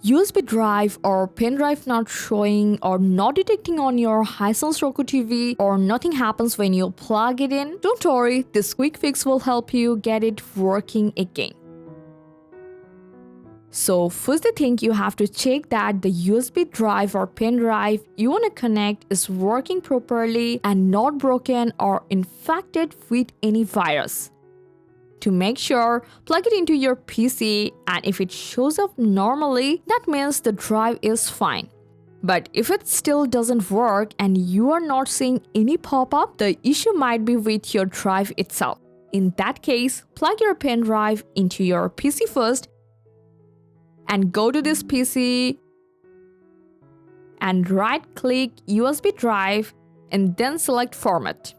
USB drive or pen drive not showing or not detecting on your HiSense Roku TV, or nothing happens when you plug it in, don't worry, this quick fix will help you get it working again. So first thing, you have to check that the USB drive or pen drive you want to connect is working properly and not broken or infected with any virus. To make sure, plug it into your PC, and if it shows up normally, that means the drive is fine. But if it still doesn't work and you are not seeing any pop-up, the issue might be with your drive itself. In that case, plug your pen drive into your PC first and go to this PC and right-click USB drive and then select Format.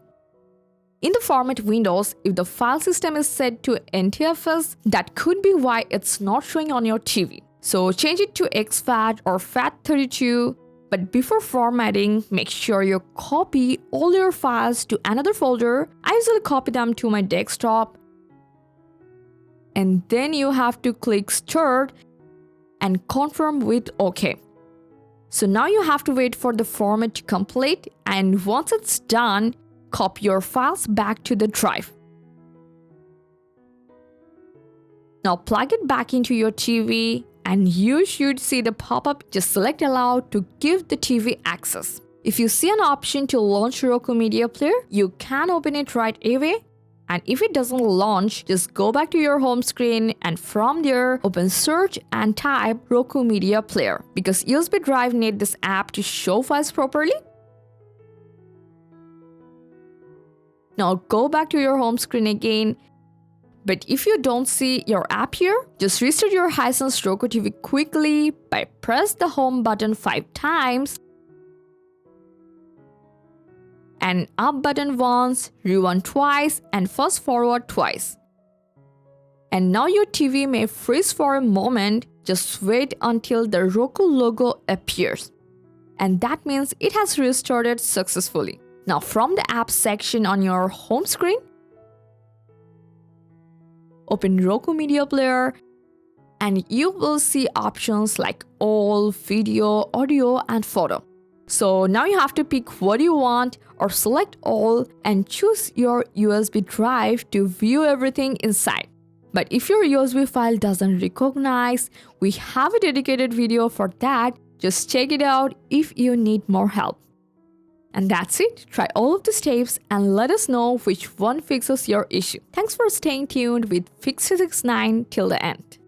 In the Format windows, if the file system is set to NTFS, that could be why it's not showing on your TV. So change it to exFAT or FAT32, but before formatting, make sure you copy all your files to another folder. I usually copy them to my desktop. And then you have to click Start and confirm with OK. So now you have to wait for the format to complete, and once it's done, copy your files back to the drive. Now plug it back into your TV and you should see the pop-up. Just select Allow to give the TV access. If you see an option to launch Roku Media Player, you can open it right away. And if it doesn't launch, just go back to your home screen and from there, open search and type Roku Media Player, because USB drive need this app to show files properly. Now go back to your home screen again. But if you don't see your app here, just restart your Hisense Roku TV quickly by press the home button 5 times and up button once, rewind twice, and fast forward twice. And now your TV may freeze for a moment. Just wait until the Roku logo appears. And that means it has restarted successfully. Now from the apps section on your home screen, open Roku Media Player and you will see options like all, video, audio, and photo. So now you have to pick what you want or select all and choose your USB drive to view everything inside. But if your USB file doesn't recognize, we have a dedicated video for that. Just check it out if you need more help. And that's it. Try all of the steps and let us know which one fixes your issue. Thanks for staying tuned with Fix369 till the end.